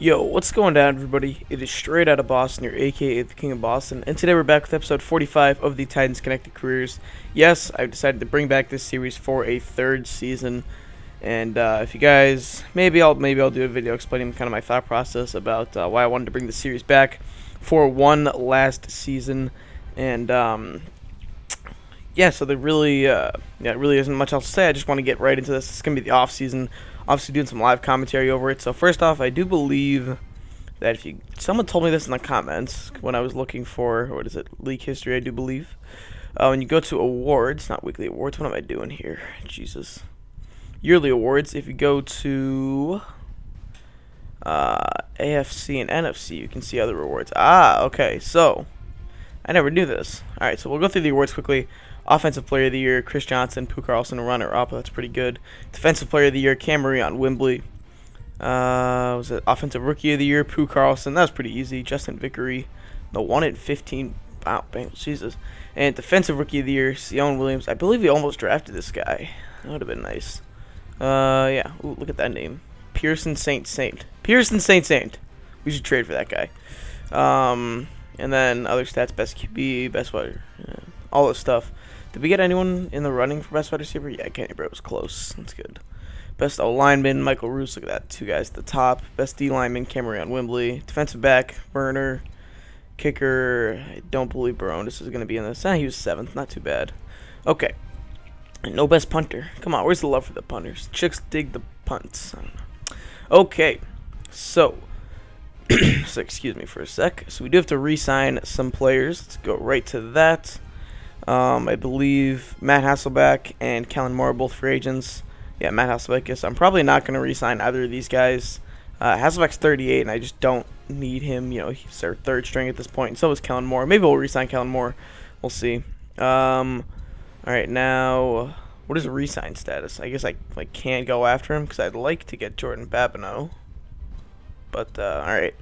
Yo, what's going down, everybody? It is straight out of Boston, your aka the King of Boston, and today we're back with episode 45 of the Titans Connected Careers. Yes, I've decided to bring back this series for a third season, and if you guys, maybe I'll do a video explaining kind of my thought process about why I wanted to bring the series back for one last season, and yeah, so there really, really isn't much else to say. I just want to get right into this. It's gonna be the off season. Obviously doing some live commentary over it. So first off, I do believe that someone told me this in the comments when I was looking for, what is it, league history, I do believe. When you go to awards, not weekly awards, what am I doing here? Jesus. Yearly awards, if you go to AFC and NFC, you can see other awards. Ah, okay, so I never knew this. Alright, so we'll go through the awards quickly. Offensive Player of the Year, Chris Johnson, Pooh Carlson, runner-up. That's pretty good. Defensive Player of the Year, Cam on Wembley. Was it Offensive Rookie of the Year, Pooh Carlson? That was pretty easy. Justin Vickery, the 1 in 15. Wow, Bengals, Jesus. And Defensive Rookie of the Year, Sion Williams. I believe we almost drafted this guy. That would have been nice. Yeah. Ooh, look at that name. Pearson Saint. Pearson Saint. We should trade for that guy. And then other stats, best QB, best wide, all this stuff. Did we get anyone in the running for best wide receiver? Yeah, Kenny Bro was close. That's good. Best O lineman, Michael Roos. Look at that, 2 guys at the top. Best D lineman, Cameron Wembley. Defensive back, Werner. Kicker, I don't believe Bronson is going to be in this. He was 7th, not too bad. Okay. No best punter. Come on, where's the love for the punters? Chicks dig the punts. I don't know. Okay, so excuse me for a sec. So we do have to re-sign some players. Let's go right to that. I believe Matt Hasselbeck and Kellen Moore are both free agents. Yeah, Matt Hasselbeck is. I'm probably not going to re-sign either of these guys. Hasselbeck's 38, and I just don't need him. You know, he's our 3rd string at this point, and so is Kellen Moore. Maybe we'll re-sign Kellen Moore. We'll see. All right, now, what is re-sign status? I guess I can't go after him because I'd like to get Jordan Babineau. But, all right.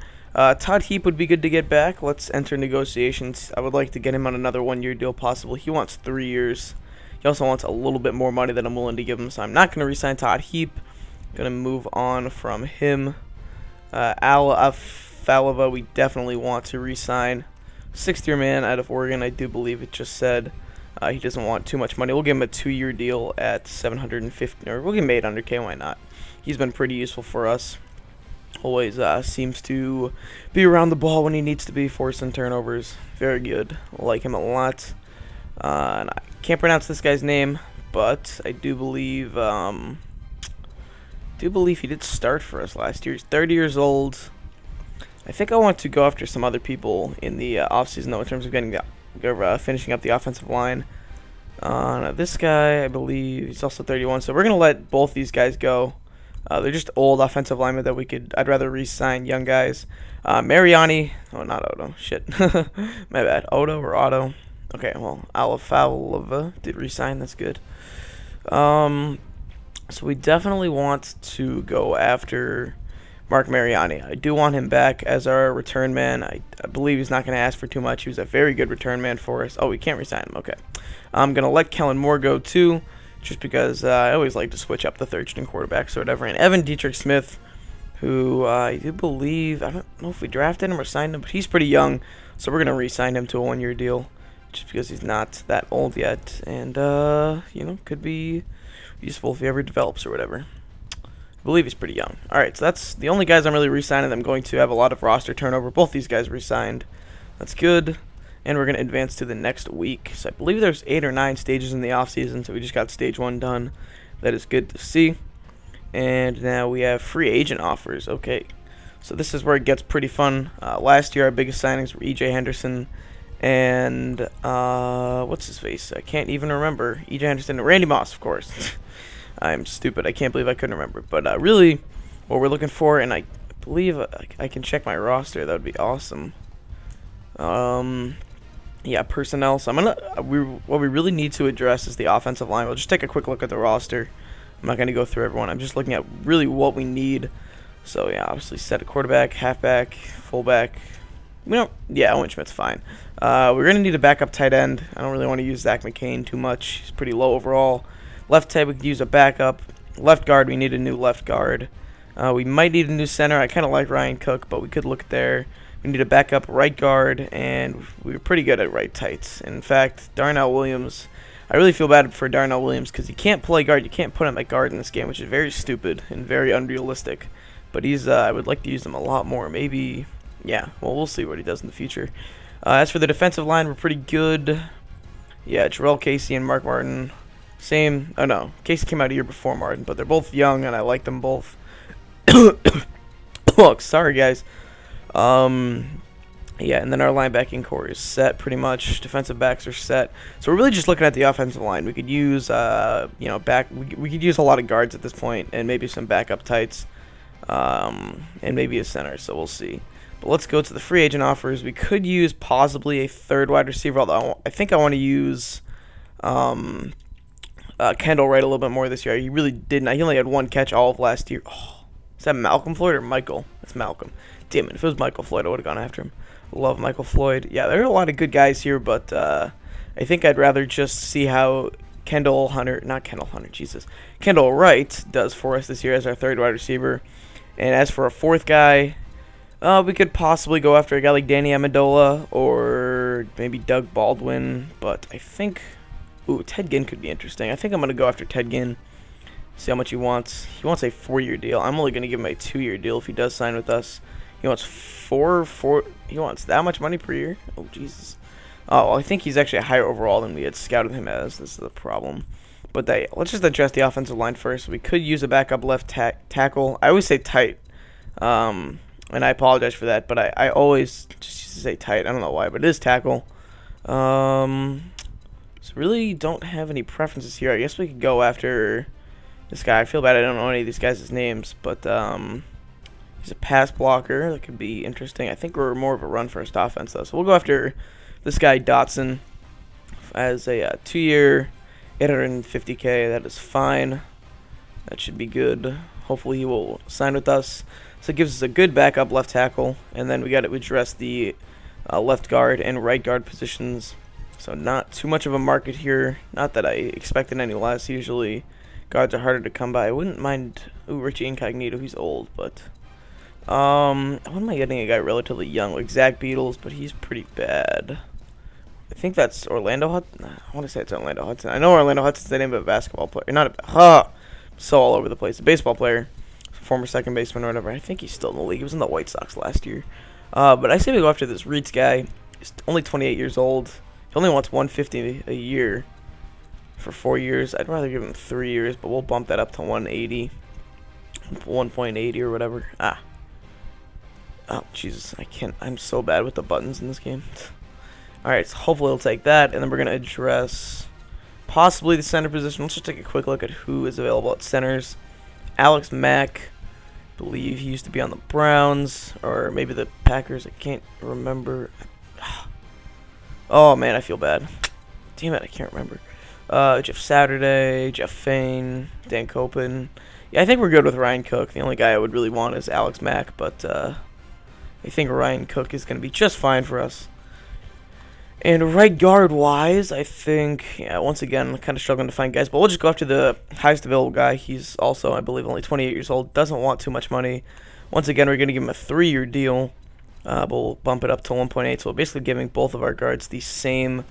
Todd Heap would be good to get back. Let's enter negotiations. I would like to get him on another 1-year deal possible. He wants 3 years. He also wants a little bit more money than I'm willing to give him, so I'm not going to re-sign Todd Heap. Going to move on from him. Al Falava, we definitely want to re-sign. 6th-year man out of Oregon, I do believe it just said. He doesn't want too much money. We'll give him a 2-year deal at $750, or we'll give him $800K, why not? He's been pretty useful for us. Always seems to be around the ball when he needs to be, forcing turnovers. Very good. Like him a lot. And I can't pronounce this guy's name, but I do believe he did start for us last year. He's 30 years old. I think I want to go after some other people in the offseason, though, in terms of getting finishing up the offensive line. This guy, I believe, he's also 31, so we're going to let both these guys go. They're just old offensive linemen that I'd rather re-sign young guys. Mariani, oh, not Odo, shit. My bad. Odo or Otto? Okay, well, Alafalava did re-sign, that's good. So we definitely want to go after Mark Mariani. I do want him back as our return man. I believe he's not going to ask for too much. He was a very good return man for us. Oh, we can't re-sign him, okay. I'm going to let Kellen Moore go too, just because I always like to switch up the 3rd-string quarterbacks or whatever. And Evan Dietrich Smith, who I do believe, I don't know if we drafted him or signed him, but he's pretty young, so we're going to re-sign him to a 1-year deal, just because he's not that old yet, and, you know, could be useful if he ever develops or whatever. I believe he's pretty young. Alright, so that's the only guys I'm really re-signing. I'm going to have a lot of roster turnover. Both these guys re-signed. That's good. And we're going to advance to the next week. So I believe there's 8 or 9 stages in the offseason, so we just got stage 1 done. That is good to see. And now we have free agent offers. Okay, so this is where it gets pretty fun. Last year, our biggest signings were E.J. Henderson and, what's his face? I can't even remember. E.J. Henderson and Randy Moss, of course. I'm stupid. I can't believe I couldn't remember. But really, what we're looking for, and I believe I can check my roster. That would be awesome. Yeah, personnel. So what we really need to address is the offensive line. We'll just take a quick look at the roster. I'm not going to go through everyone. I'm just looking at really what we need. So yeah, obviously set a quarterback, halfback, fullback. Yeah, Owen Schmidt's fine. We're going to need a backup tight end. I don't really want to use Zach McCain too much. He's pretty low overall. Left tackle, we could use a backup. Left guard, we need a new left guard. We might need a new center. I kind of like Ryan Cook, but we could look there. We need a backup right guard, and we were pretty good at right tights. In fact, Darnell Williams, I really feel bad for Darnell Williams because he can't play guard. You can't put him at guard in this game, which is very stupid and very unrealistic. But he's, I would like to use him a lot more. Maybe, yeah, well, we'll see what he does in the future. As for the defensive line, we're pretty good. Yeah, Jarrell Casey and Mark Martin, same. Oh, no, Casey came out a year before Martin, but they're both young, and I like them both. Look, sorry, guys. Yeah, and then our linebacking core is set pretty much. Defensive backs are set. So we're really just looking at the offensive line. We could use, you know, we could use a lot of guards at this point, and maybe some backup tights, and maybe a center. So we'll see. But let's go to the free agent offers. We could use possibly a third wide receiver, although I think I want to use Kendall Wright a little bit more this year. He really didn't. He only had one catch all of last year. Oh, is that Malcolm Floyd or Michael? That's Malcolm. Damn it. If it was Michael Floyd, I would have gone after him. Love Michael Floyd. Yeah, there are a lot of good guys here, but I think I'd rather just see how Kendall Wright does for us this year as our third wide receiver. And as for a fourth guy, we could possibly go after a guy like Danny Amendola or maybe Doug Baldwin, but I think, ooh, Ted Ginn could be interesting. I think I'm going to go after Ted Ginn, see how much he wants. He wants a 4-year deal. I'm only going to give him a 2-year deal if he does sign with us. He wants he wants that much money per year? Oh, Jesus. Oh, well, I think he's actually a higher overall than we had scouted him as. This is the problem. But let's just address the offensive line first. We could use a backup left tackle. I always say tight. And I apologize for that, but I always just used to say tight. I don't know why, but it is tackle. So really don't have any preferences here. I guess we could go after this guy. I feel bad I don't know any of these guys' names, but he's a pass blocker. That could be interesting. I think we're more of a run-first offense, though. So we'll go after this guy, Dotson, as a 2-year, $850K. That is fine. That should be good. Hopefully he will sign with us. So it gives us a good backup left tackle, and then we got to address the left guard and right guard positions. So not too much of a market here. Not that I expected any less. Usually guards are harder to come by. I wouldn't mind Richie Incognito. He's old, but I wouldn't mind getting a guy relatively young like Zach Beatles, but he's pretty bad. I think that's Orlando Hudson. I want to say it's Orlando Hudson. I know Orlando Hudson's the name of a basketball player. Not a so all over the place. A baseball player. Former second baseman or whatever. I think he's still in the league. He was in the White Sox last year. But I say we go after this Reeds guy. He's only 28 years old. He only wants $150 a year for 4 years. I'd rather give him 3 years, but we'll bump that up to 180, 1.80 or whatever. Oh, Jesus. I'm so bad with the buttons in this game. Alright, so hopefully he'll take that, and then we're going to address possibly the center position. Let's just take a quick look at who is available at centers. Alex Mack, I believe he used to be on the Browns, or maybe the Packers. I can't remember. Oh, man, I feel bad. Damn it, I can't remember. Jeff Saturday, Jeff Fain, Dan Copen. Yeah, I think we're good with Ryan Cook. The only guy I would really want is Alex Mack, but I think Ryan Cook is going to be just fine for us. And right guard-wise, I think, yeah, once again, kind of struggling to find guys. But we'll just go after the highest available guy. He's also, I believe, only 28 years old. Doesn't want too much money. Once again, we're going to give him a 3-year deal. But we'll bump it up to 1.8. So we're basically giving both of our guards the same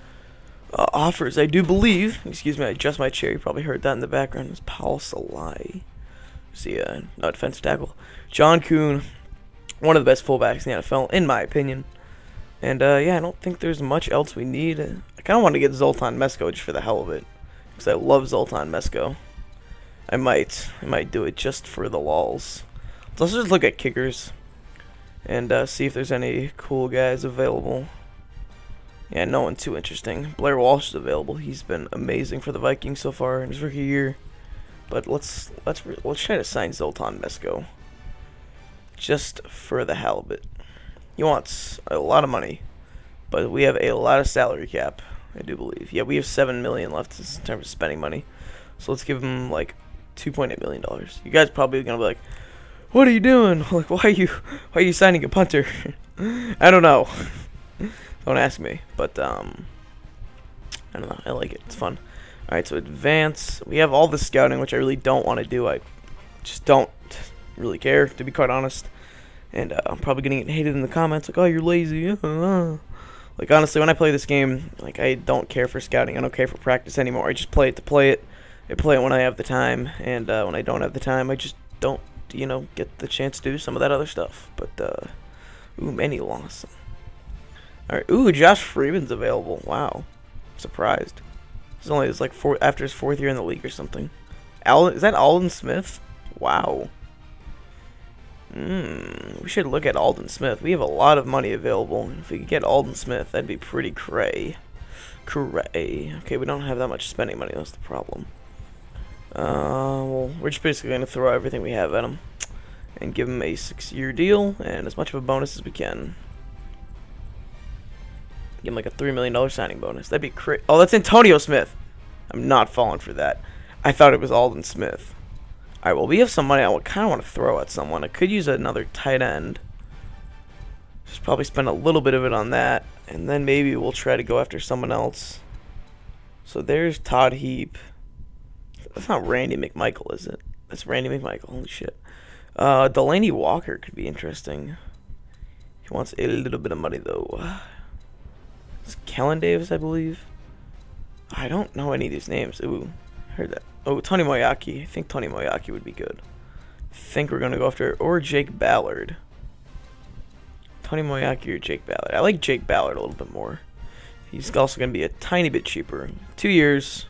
offers, I do believe. Excuse me, I adjust my chair. You probably heard that in the background. It's Paul Salai. See, no defensive tackle. John Kuhn, one of the best fullbacks in the NFL, in my opinion. And, yeah, I don't think there's much else we need. I kind of want to get Zoltan Mesko just for the hell of it. Because I love Zoltan Mesko. I might do it just for the lols. So let's just look at kickers. And see if there's any cool guys available. Yeah, no one too interesting. Blair Walsh is available. He's been amazing for the Vikings so far in his rookie year. But let's try to sign Zoltan Mesko. Just for the hell of it. He wants a lot of money, but we have a lot of salary cap, I do believe. Yeah, we have $7 million left in terms of spending money, so let's give him like $2.8 million. You guys probably gonna be like, "What are you doing? Like, why are you signing a punter?" I don't know. Don't ask me, but I don't know. I like it. It's fun. All right, so advance. We have all the scouting, which I really don't want to do. I just don't really care, to be quite honest. And I'm probably gonna get hated in the comments, like, oh, you're lazy. Like, honestly, when I play this game, like, I don't care for scouting. I don't care for practice anymore. I just play it to play it. I play it when I have the time, and when I don't have the time, I just don't, you know, get the chance to do some of that other stuff. But, ooh, Manny Lawson. Alright, ooh, Josh Freeman's available. Wow. I'm surprised. He's only, it's like, after his 4th year in the league or something. Is that Alden Smith? Wow. We should look at Alden Smith. We have a lot of money available. If we could get Alden Smith, that'd be pretty cray. Okay, we don't have that much spending money. That's the problem. Well, we're just basically going to throw everything we have at him and give him a 6-year deal and as much of a bonus as we can. Give him like a $3 million signing bonus. That'd be crazy. Oh, that's Antonio Smith. I'm not falling for that. I thought it was Alden Smith. Alright, well, we have some money I kind of want to throw at someone. I could use another tight end. Just probably spend a little bit of it on that. And then maybe we'll try to go after someone else. So there's Todd Heap. That's not Randy McMichael, is it? That's Randy McMichael. Holy shit. Delaney Walker could be interesting. He wants a little bit of money, though. It's Kellen Davis, I believe. I don't know any of these names. Ooh, heard that. Oh, Tony Moyaki. I think Tony Moyaki would be good. I think we're going to go after, or Jake Ballard. Tony Moyaki or Jake Ballard. I like Jake Ballard a little bit more. He's also going to be a tiny bit cheaper. 2 years.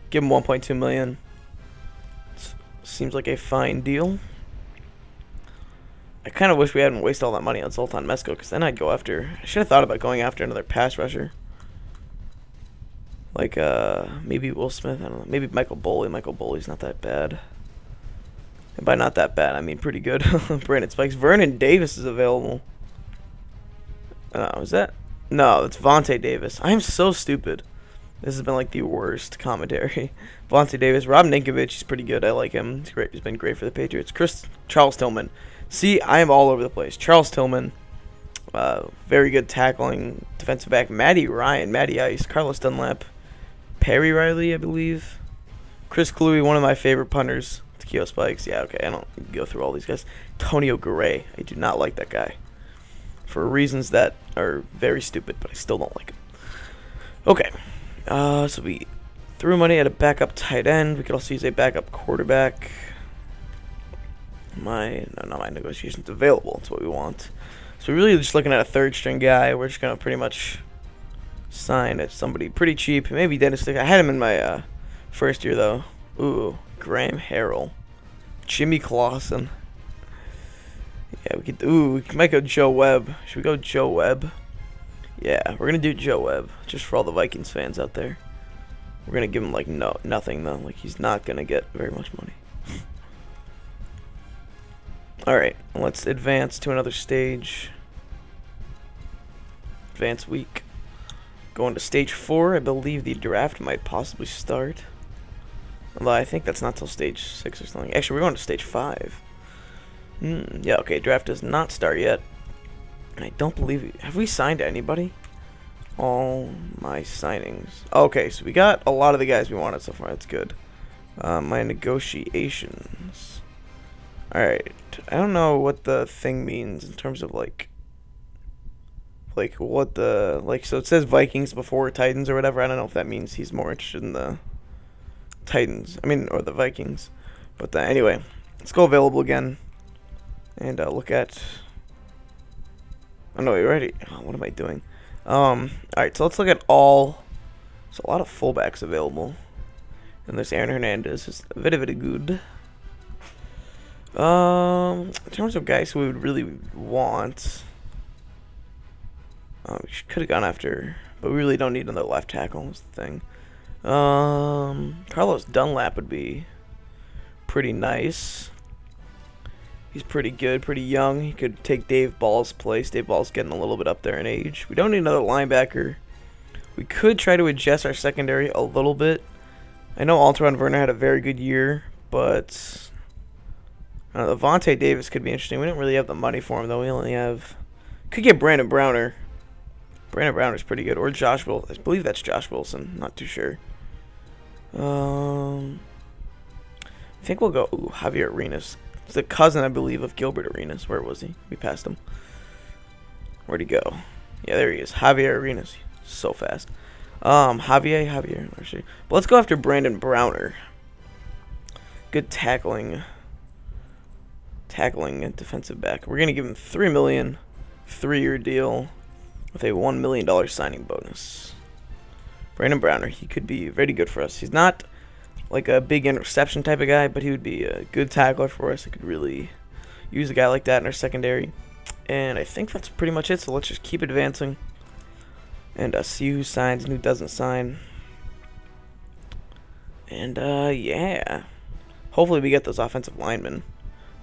Give him $1.2 million. Seems like a fine deal. I kind of wish we hadn't wasted all that money on Zoltan Mesko, because then I'd go after... I should have thought about going after another pass rusher. Like, maybe Will Smith, I don't know. Maybe Michael Boley. Michael Boley's not that bad. And by not that bad, I mean pretty good. Brandon Spikes. Vernon Davis is available. Is that? No, it's Vontae Davis. I am so stupid. This has been like the worst commentary. Vontae Davis. Rob Ninkovich, he's pretty good. I like him. He's great. He's been great for the Patriots. Charles Tillman. See, I am all over the place. Charles Tillman. Very good tackling. Defensive back. Matty Ryan. Matty Ice. Carlos Dunlap. Perry Riley, I believe. Chris Cluey, one of my favorite punters. Takeo Spikes. Yeah, okay. I don't go through all these guys. Tonio Garay. I do not like that guy. For reasons that are very stupid, but I still don't like him. Okay. So we threw money at a backup tight end. We could also use a backup quarterback. Not my negotiations available. That's what we want. So we're really just looking at a third string guy. We're just gonna pretty much sign at somebody pretty cheap. Maybe Dennis Stick. I had him in my first year though. Ooh, Graham Harrell, Jimmy Clausen. Yeah, we could. Ooh, we might go Joe Webb. Should we go Joe Webb? Yeah, we're gonna do Joe Webb just for all the Vikings fans out there. We're gonna give him like nothing though. Like he's not gonna get very much money. All right, let's advance to another stage. Advance week. Going to stage 4. I believe the draft might possibly start. Although I think that's not till stage 6 or something. Actually, we're going to stage 5. Yeah, okay, draft does not start yet. I don't believe... Have we signed anybody? All my signings. Okay, so we got a lot of the guys we wanted so far. That's good. My negotiations. Alright. I don't know what the thing means in terms of, like what the... so it says Vikings before Titans or whatever. I don't know if that means he's more interested in the Titans. I mean, or the Vikings. But anyway, let's go available again. And look at... Oh, no, you're ready. Oh, what am I doing? Alright, so let's look at all... There's a lot of fullbacks available. And there's Aaron Hernandez. It's very, very good. In terms of guys who we would really want... we could have gone after... But we really don't need another left tackle, is the thing. Carlos Dunlap would be pretty nice. He's pretty good, pretty young. He could take Dave Ball's place. Dave Ball's getting a little bit up there in age. We don't need another linebacker. We could try to adjust our secondary a little bit. I know Alteron Werner had a very good year, but Vontae Davis could be interesting. We don't really have the money for him, though. We only have... Could get Brandon Browner. Brandon Browner's pretty good. Or Josh Wilson. I believe that's Josh Wilson. Not too sure. I think we'll go... Ooh, Javier Arenas. He's the cousin, I believe, of Gilbert Arenas. Where was he? We passed him. Where'd he go? Yeah, there he is. Javier Arenas. So fast. Javier. But let's go after Brandon Browner. Good tackling and defensive back. We're gonna give him $3 million, 3-year deal with a $1 million signing bonus. Brandon Browner, he could be very good for us. He's not like a big interception type of guy, but he would be a good tackler for us. I could really use a guy like that in our secondary. And I think that's pretty much it, so let's just keep advancing and see who signs and who doesn't sign. And yeah, hopefully we get those offensive linemen.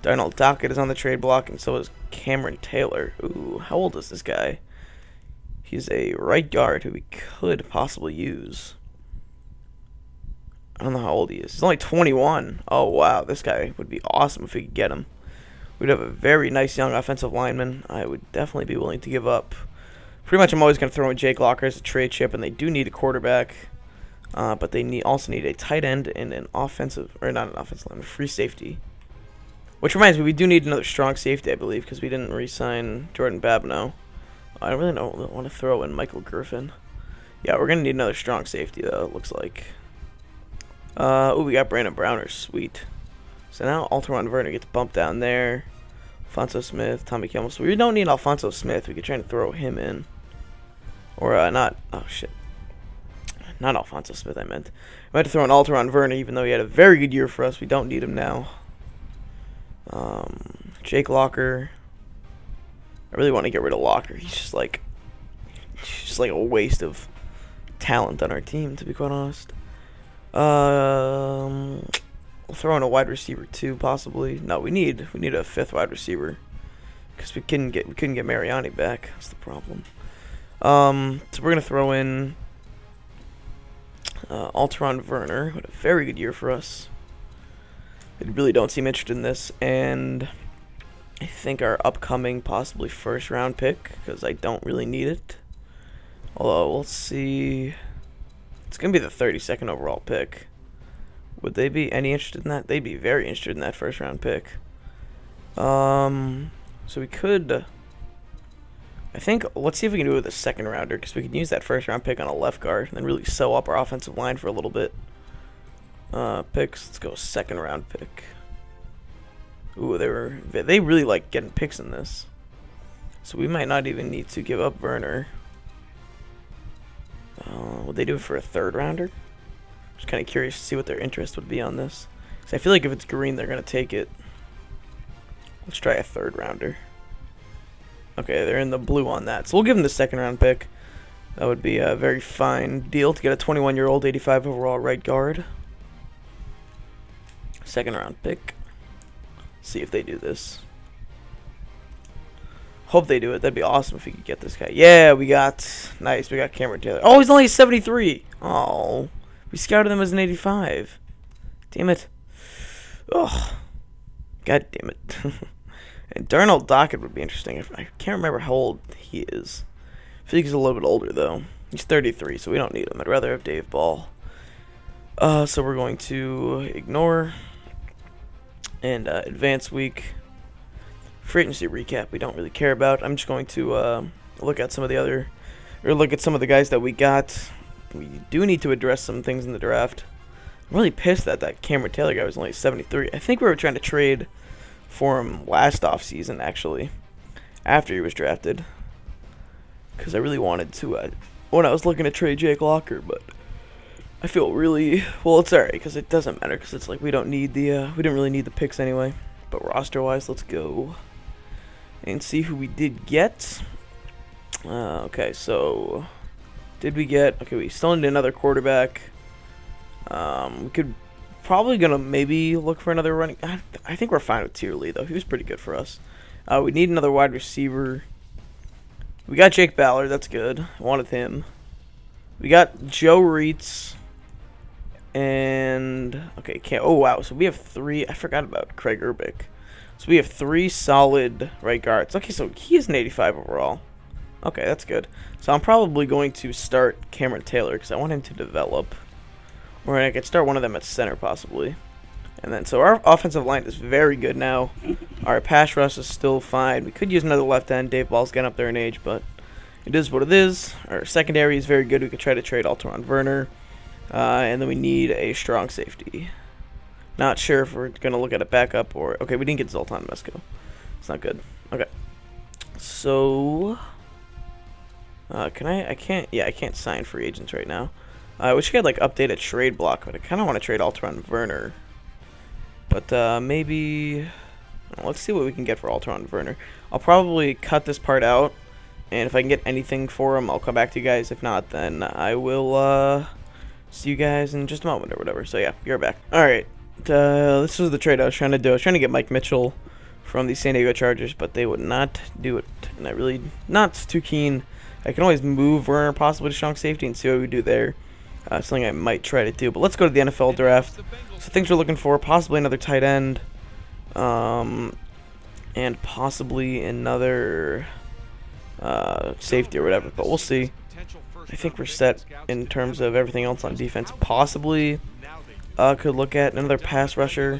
Darnell Dockett is on the trade block, and so is Cameron Taylor. Ooh, how old is this guy? He's a right guard who we could possibly use. I don't know how old he is. He's only 21. Oh, wow. This guy would be awesome if we could get him. We'd have a very nice young offensive lineman. I would definitely be willing to give up. Pretty much I'm always going to throw in Jake Locker as a trade chip, and they do need a quarterback. But they also need a tight end and an offensive, or not an offensive lineman, free safety. Which reminds me, we do need another strong safety, I believe, because we didn't re-sign Jordan Babineau. I really don't want to throw in Michael Griffin. Yeah, we're going to need another strong safety, though, it looks like. Oh, we got Brandon Browner. Sweet. So now Alteron Werner gets bumped down there. Alfonso Smith, Tommy Kimmel. So we don't need Alfonso Smith. We could try to throw him in. Or not. Oh, shit. Not Alfonso Smith, I meant. I meant to throw in Alteron Werner, even though he had a very good year for us. We don't need him now. Jake Locker. I really want to get rid of Locker. He's just like a waste of talent on our team, to be quite honest. We'll throw in a wide receiver too, possibly. No, we need a 5th wide receiver because we couldn't get Mariani back. That's the problem. So we're gonna throw in Alteron Werner, who had a very good year for us. I really don't seem interested in this, and I think our upcoming possibly 1st round pick, because I don't really need it. Although we'll see. It's gonna be the 32nd overall pick. Would they be any interested in that? They'd be very interested in that 1st round pick. So we could. I think let's see if we can do it with a 2nd rounder, because we can use that 1st round pick on a left guard and then really sew up our offensive line for a little bit. Picks. Let's go 2nd round pick. Ooh, they really like getting picks in this, so we might not even need to give up Werner. Would they do it for a 3rd rounder? Just kind of curious to see what their interest would be on this, because I feel like if it's green, they're gonna take it. Let's try a 3rd rounder. Okay, they're in the blue on that, so we'll give them the 2nd round pick. That would be a very fine deal to get a 21-year-old 85 overall right guard. 2nd round pick. See if they do this. Hope they do it. That'd be awesome if we could get this guy. Yeah, we got Cameron Taylor. Oh, he's only 73. Oh, we scouted him as an 85. Damn it. Oh, god damn it. And Darnell Dockett would be interesting. I can't remember how old he is. I feel like he's a little bit older though. He's 33, so we don't need him. I'd rather have Dave Ball. So we're going to ignore and advance week. Free agency recap we don't really care about. I'm just going to look at some of the guys that we got. We do need to address some things in the draft. I'm really pissed that Cameron Taylor guy was only 73. I think we were trying to trade for him last offseason, actually, after he was drafted, because I really wanted to when I was looking to trade Jake Locker, but I feel really well. It's alright because it doesn't matter, because it's like we didn't really need the picks anyway. But roster wise, let's go and see who we did get. Okay, so did we get? Okay, we still need another quarterback. We could probably gonna maybe look for another running. I think we're fine with Tier Lee though. He was pretty good for us. We need another wide receiver. We got Jake Ballard. That's good. I wanted him. We got Joe Reitz. And okay, oh wow, so we have 3. I forgot about Craig Urbick. So we have 3 solid right guards. Okay, so he is an 85 overall. Okay, that's good. So I'm probably going to start Cameron Taylor because I want him to develop. Or I could start one of them at center possibly. And then, so our offensive line is very good now. Our pass rush is still fine. We could use another left end. Dave Ball's getting up there in age, but it is what it is. Our secondary is very good. We could try to trade Alteron Werner. And then we need a strong safety. Not sure if we're going to look at a backup or... Okay, we didn't get Zoltan Mesko. It's not good. Okay. So... can I can't... Yeah, I can't sign free agents right now. I wish I could, like, update a trade block, but I kind of want to trade Alteron Werner. But, maybe... Let's see what we can get for Alteron Werner. I'll probably cut this part out, and if I can get anything for him, I'll come back to you guys. If not, then I will, see you guys in just a moment or whatever. So, yeah, you're back. Alright, this was the trade I was trying to do. I was trying to get Mike Mitchell from the San Diego Chargers, but they would not do it. And I really not too keen. I can always move Werner possibly to strong safety and see what we do there. Something I might try to do. But let's go to the NFL draft. So things we're looking for, possibly another tight end. And possibly another safety or whatever. But we'll see. I think we're set in terms of everything else on defense. Possibly could look at another pass rusher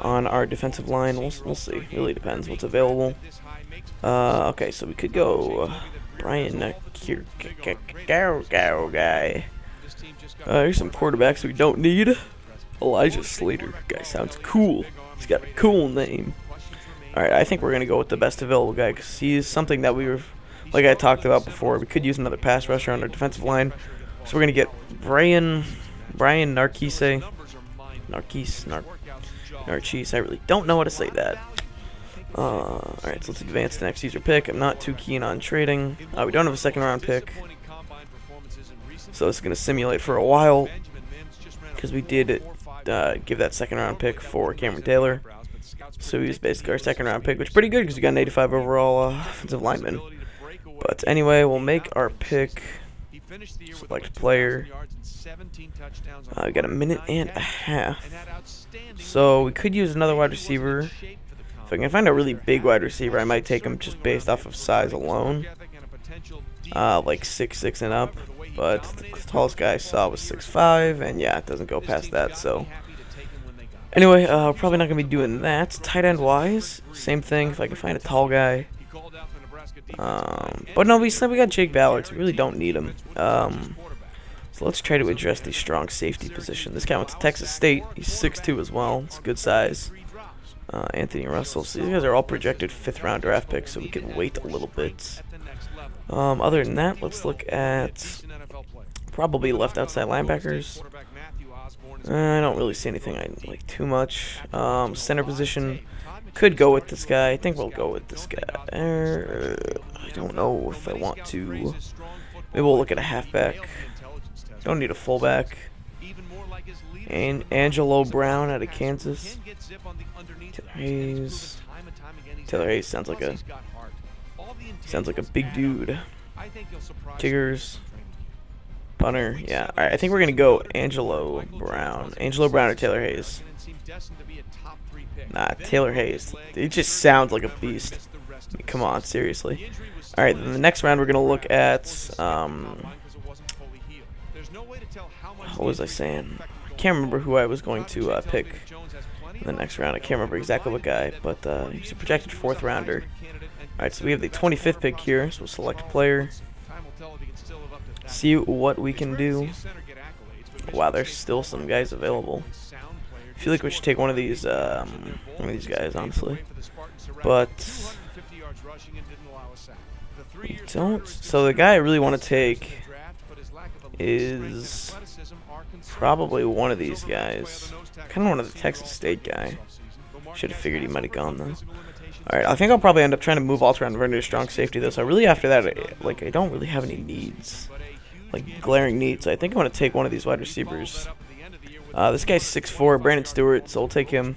on our defensive line. We'll see. Really depends what's available. Okay, so we could go Brian guy. Here's some quarterbacks we don't need. Elijah Slater. Guy sounds cool. He's got a cool name. Alright, I think we're going to go with the best available guy because he's something that we were, like I talked about before, we could use another pass rusher on our defensive line. So we're going to get Brian Narcisse. I really don't know how to say that. Alright, so let's advance to the next user pick. I'm not too keen on trading. We don't have a second round pick. So this is going to simulate for a while because we did give that second round pick for Cameron Taylor. So he was basically our second round pick, which is pretty good because we got an 85 overall offensive lineman. But anyway, we'll make our pick. Select player. We got a minute and a half. So we could use another wide receiver. If I can find a really big wide receiver, I might take him just based off of size alone. Like 6'6" and up. But the tallest guy I saw was 6'5", and yeah, it doesn't go past that. So anyway, probably not gonna be doing that. Tight end wise, same thing. If I can find a tall guy. But no, we got Jake Ballard, so we really don't need him. So let's try to address the strong safety position. This guy went to Texas State. He's 6'2" as well. It's a good size. Anthony Russell. So these guys are all projected 5th round draft picks, so we can wait a little bit. Other than that, let's look at probably left outside linebackers. I don't really see anything I like too much. Center position, could go with this guy. I think we'll go with this guy. I don't know if I want to. Maybe we'll look at a halfback. Don't need a fullback. And Angelo Brown out of Kansas. Taylor Hayes sounds like a big dude. Tigers. Punter. Yeah. All right. I think we're gonna go Angelo Brown. Angelo Brown or Taylor Hayes. Nah, Taylor Hayes. He just sounds like a beast. I mean, come on, seriously. All right. Then the next round we're gonna look at. What was I saying? I can't remember who I was going to pick in the next round. I can't remember exactly what guy, but he's a projected 4th rounder. Alright, so we have the 25th pick here, so we'll select a player. See what we can do. Wow, there's still some guys available. I feel like we should take one of these guys, honestly. But we don't. So the guy I really want to take is probably one of these guys. Kind of one of the Texas State guy. Should have figured he might have gone though. Alright, I think I'll probably end up trying to move Alteron Werner to strong safety though. So really after that, I don't really have any needs. Like glaring needs. So I think I'm going to take one of these wide receivers. This guy's 6'4", Brandon Stewart, so we'll take him.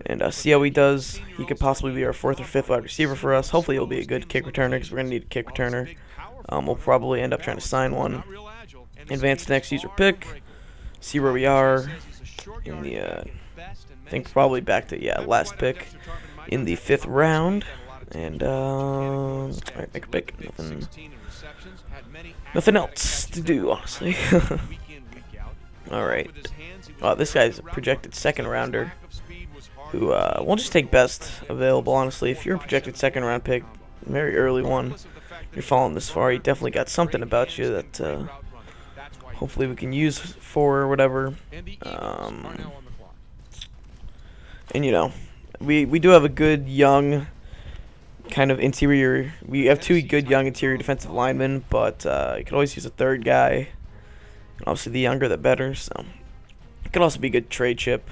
And see how he does. He could possibly be our 4th or 5th wide receiver for us. Hopefully he'll be a good kick returner because we're going to need a kick returner. We'll probably end up trying to sign one. Advance to next user pick. See where we are in the, I think probably back to, last pick in the 5th round. And, alright, make a pick. Nothing else to do, honestly. Alright. This guy's a projected second rounder who we'll just take best available, honestly. If you're a projected second round pick, very early one, you're falling this far, you definitely got something about you that hopefully we can use for whatever. And you know, we do have a good young kind of interior. We have two good young interior defensive linemen, but you could always use a third guy. And obviously, the younger the better. So it could also be a good trade chip.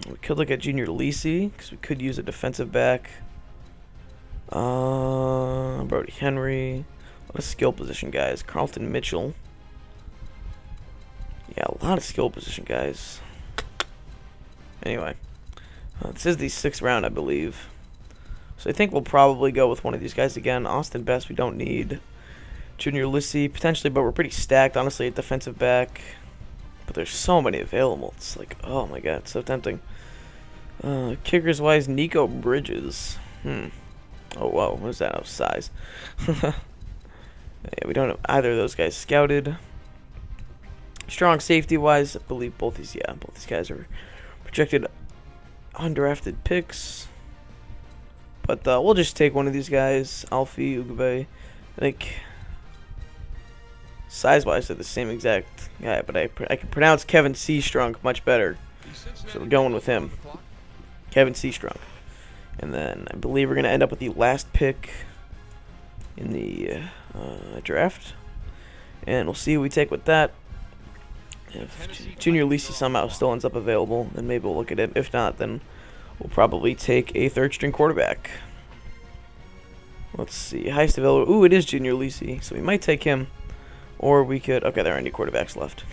We could look at Junior Lisi because we could use a defensive back. Brody Henry, a lot of skill position guys. Carlton Mitchell. Yeah, a lot of skill position guys. Anyway, this is the 6th round, I believe. So I think we'll probably go with one of these guys again. Austin Best, we don't need. Junior Lisi, potentially, but we're pretty stacked, honestly, at defensive back. But there's so many available. It's like, oh my god, it's so tempting. Kickers-wise, Nico Bridges. Oh, whoa, what is that? Oh, size. Yeah, we don't have either of those guys scouted. Strong safety-wise, I believe both these guys are projected undrafted picks. But we'll just take one of these guys, Alfie Ugbe. I think size-wise they're the same exact guy, but I can pronounce Kevin Seastrunk much better. So we're going with him. Kevin Seastrunk. And then I believe we're going to end up with the last pick in the draft. And we'll see who we take with that. If Junior Lisi somehow still ends up available, then maybe we'll look at it. If not, then we'll probably take a third-string quarterback. Let's see. Highest available. Ooh, it is Junior Lisi, so we might take him. Or we could... Okay, there are any quarterbacks left.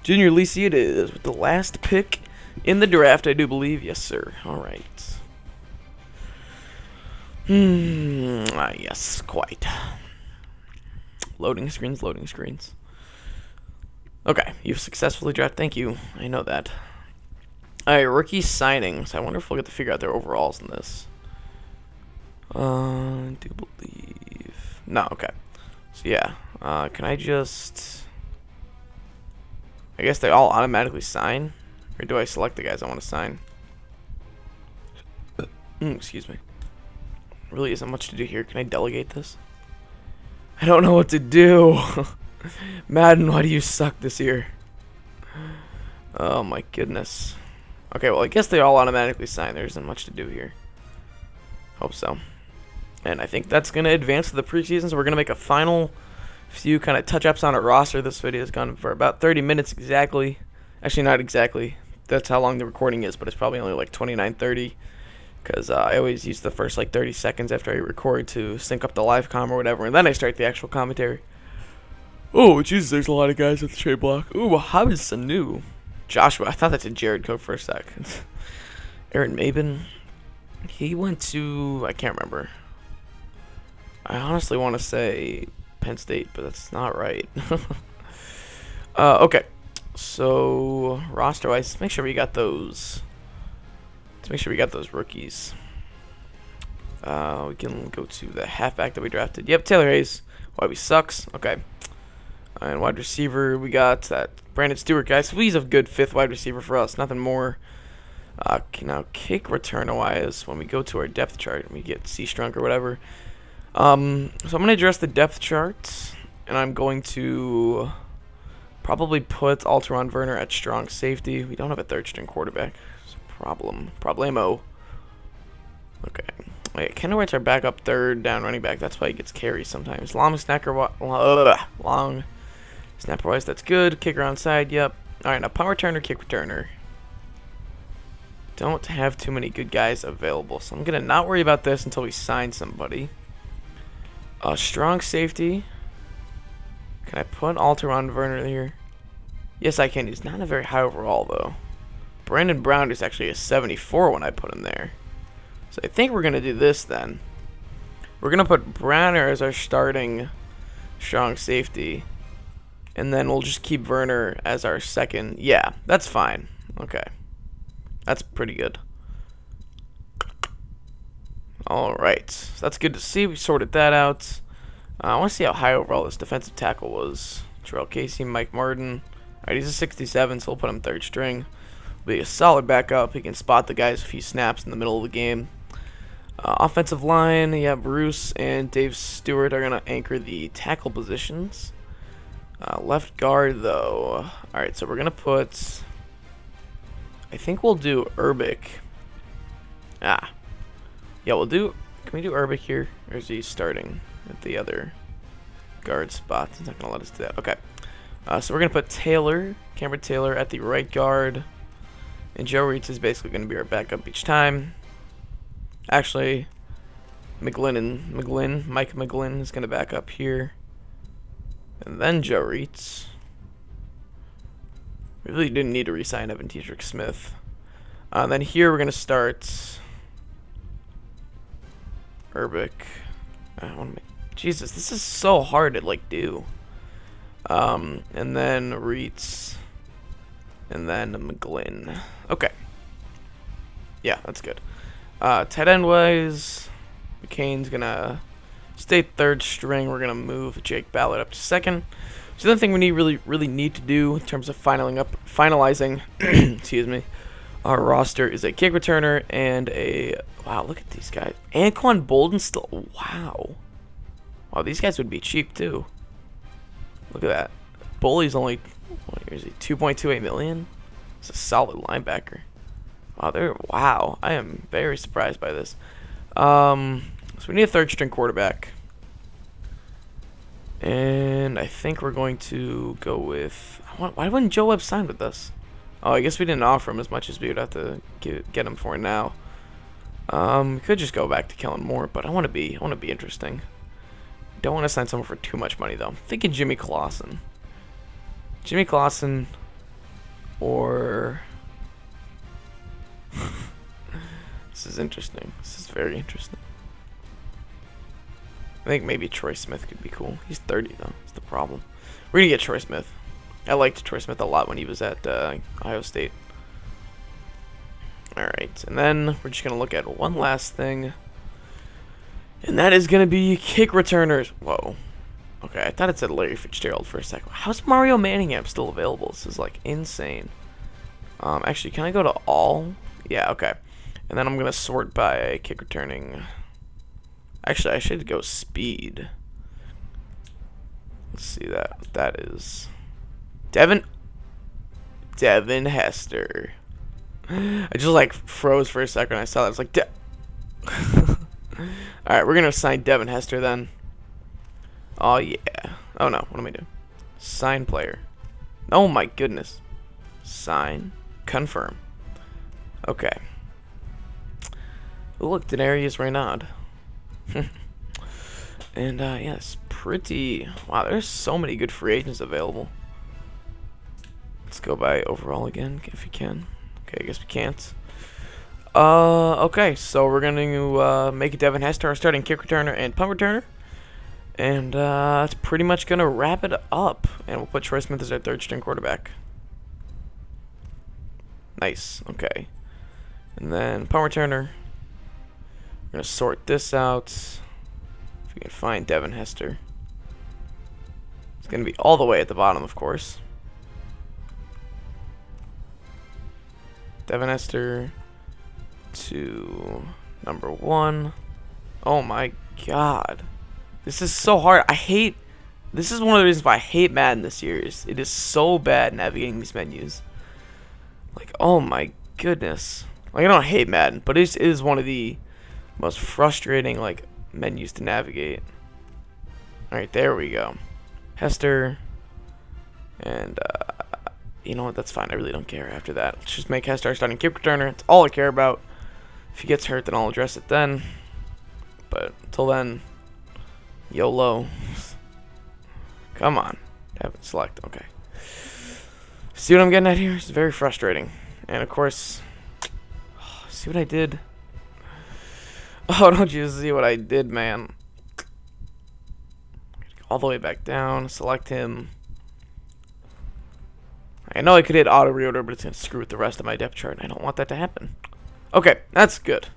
Junior Lisi it is, with the last pick in the draft, I do believe. Yes, sir. All right. Yes, quite. Loading screens, loading screens. Okay, you've successfully drafted. Thank you. I know that. Alright, rookie signings. I wonder if we'll get to figure out their overalls in this. I do believe... No, okay. So, yeah. Can I just... I guess they all automatically sign? Or do I select the guys I want to sign? Excuse me. Really isn't much to do here. Can I delegate this? I don't know what to do. Madden, why do you suck this year? Oh my goodness. Okay, well I guess they all automatically sign. There isn't much to do here. Hope so. And I think that's going to advance to the preseason, so we're going to make a final few kind of touch-ups on our roster. This video has gone for about 30 minutes exactly. Actually, not exactly. That's how long the recording is, but it's probably only like 29, 30. Because I always use the first like 30 seconds after I record to sync up the live comm or whatever, and then I start the actual commentary. Oh, Jesus, there's a lot of guys at the trade block. Ooh, Mohamed Sanu. Joshua, I thought that's a Jared Cook for a sec. Aaron Mabin. He went to, I can't remember. I honestly want to say Penn State, but that's not right. Okay. So, roster-wise, make sure we got those. Let's make sure we got those rookies. We can go to the halfback that we drafted. Yep, Taylor Hayes. Why we sucks. Okay. And wide receiver, we got that Brandon Stewart guy. So he's a good 5th wide receiver for us. Nothing more. Now, kick return-wise, when we go to our depth chart, we get Seastrunk or whatever. So I'm going to address the depth chart, and I'm going to probably put Alteron Werner at strong safety. We don't have a third-string quarterback. Problemo. Okay. Wait, Kennewitt's our backup third down running back. That's why he gets carries sometimes. Long snapper wise, that's good. Kicker onside, yep. Alright, now power returner, kick returner. Don't have too many good guys available, so I'm going to not worry about this until we sign somebody. Strong safety. Can I put Alteron Werner here? Yes, I can. He's not a very high overall, though. Brandon Brown is actually a 74 when I put him there. So I think we're going to do this then. We're going to put Browner as our starting strong safety. And then we'll just keep Werner as our second. Yeah, that's fine. Okay. That's pretty good. Alright. So that's good to see. We sorted that out. I want to see how high overall this defensive tackle was. Terrell Casey, Mike Martin. Alright, he's a 67, so we'll put him third string. Be a solid backup. He can spot the guys a few snaps in the middle of the game. Offensive line, yeah, Bruce and Dave Stewart are going to anchor the tackle positions. Left guard, though. Alright, so we're going to put... I think we'll do Urbic. Yeah, we'll do... Can we do Urbic here? Or is he starting at the other guard spot? He's not going to let us do that. Okay. So we're going to put Taylor, Cameron Taylor, at the right guard. And Joe Reitz is basically going to be our backup each time. Actually, Mike McGlynn is going to back up here. And then Joe Reitz. We really didn't need to re-sign Evan Tetrick Smith. Then here we're going to start Urbic. Jesus, this is so hard to do. And then Reitz. And then McGlynn. Okay. Yeah, that's good. Tight end wise, McCain's gonna stay third string. We're gonna move Jake Ballard up to second. So the other thing we really need to do in terms of finalizing excuse me, our roster is a kick returner and a look at these guys. Anquan Bolden still wow, these guys would be cheap too. Look at that. Bully's only, what is he, 2.28 million? It's a solid linebacker. Wow, I am very surprised by this. So we need a third string quarterback. And I think we're going to go with, why wouldn't Joe Webb sign with us? Oh, I guess we didn't offer him as much as we would have to get him for now. We could just go back to Kellen Moore, but I want to be interesting. Don't want to sign someone for too much money though. I'm thinking Jimmy Clausen. Jimmy Clausen or this is interesting. This is very interesting. I think maybe Troy Smith could be cool. He's 30 though. That's the problem. We're gonna get Troy Smith. I liked Troy Smith a lot when he was at Ohio State. Alright, and then we're just gonna look at one last thing. And that is gonna be kick returners. Whoa. Okay, I thought it said Larry Fitzgerald for a second. How's Mario Manningham still available? This is insane. Actually, can I go to all? Yeah, okay. And then I'm gonna sort by kick returning. Actually, I should go speed. Let's see that. That is Devin Hester. I just froze for a second. I saw that. I was like, alright, we're gonna assign Devin Hester then. Oh yeah. Oh no, what am I doing? Sign player. Oh my goodness. Sign. Confirm. Okay. Look, Denarius Reynaud. And yes, pretty. Wow, there's so many good free agents available. Let's go by overall again, if you can. Okay, I guess we can't. Okay, so we're going to make Devin Hester our starting kick returner and punt returner. And that's pretty much going to wrap it up. And we'll put Troy Smith as our third string quarterback. Nice, okay. And then punt returner. We're going to sort this out. If we can find Devin Hester. It's going to be all the way at the bottom, of course. Devin Hester to number 1. Oh my god. This is so hard. This is one of the reasons why I hate Madden this year. It is so bad navigating these menus. Oh my goodness. I don't hate Madden, but it is one of the most frustrating menus to navigate. Alright, there we go. Hester. And you know what, that's fine. I really don't care after that. Let's just make Hester our starting kick returner. That's all I care about. If he gets hurt, then I'll address it then. But until then, YOLO. Come on. Have it select. Okay. See what I'm getting at here? It's very frustrating. And of course, see what I did? Oh, don't you see what I did, man? All the way back down. Select him. I know I could hit auto reorder, but it's going to screw with the rest of my depth chart. I don't want that to happen. Okay, that's good.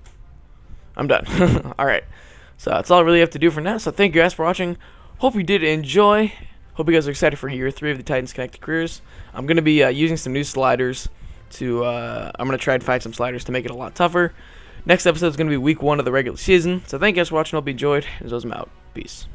I'm done. Alright, so that's all I really have to do for now. So thank you guys for watching. Hope you did enjoy. Hope you guys are excited for year 3 of the Titans Connected Careers. I'm going to be using some new sliders to I'm going to try and find some sliders to make it a lot tougher. Next episode is going to be week 1 of the regular season. So thank you guys for watching. Hope you enjoyed. As always, I'm out. Peace.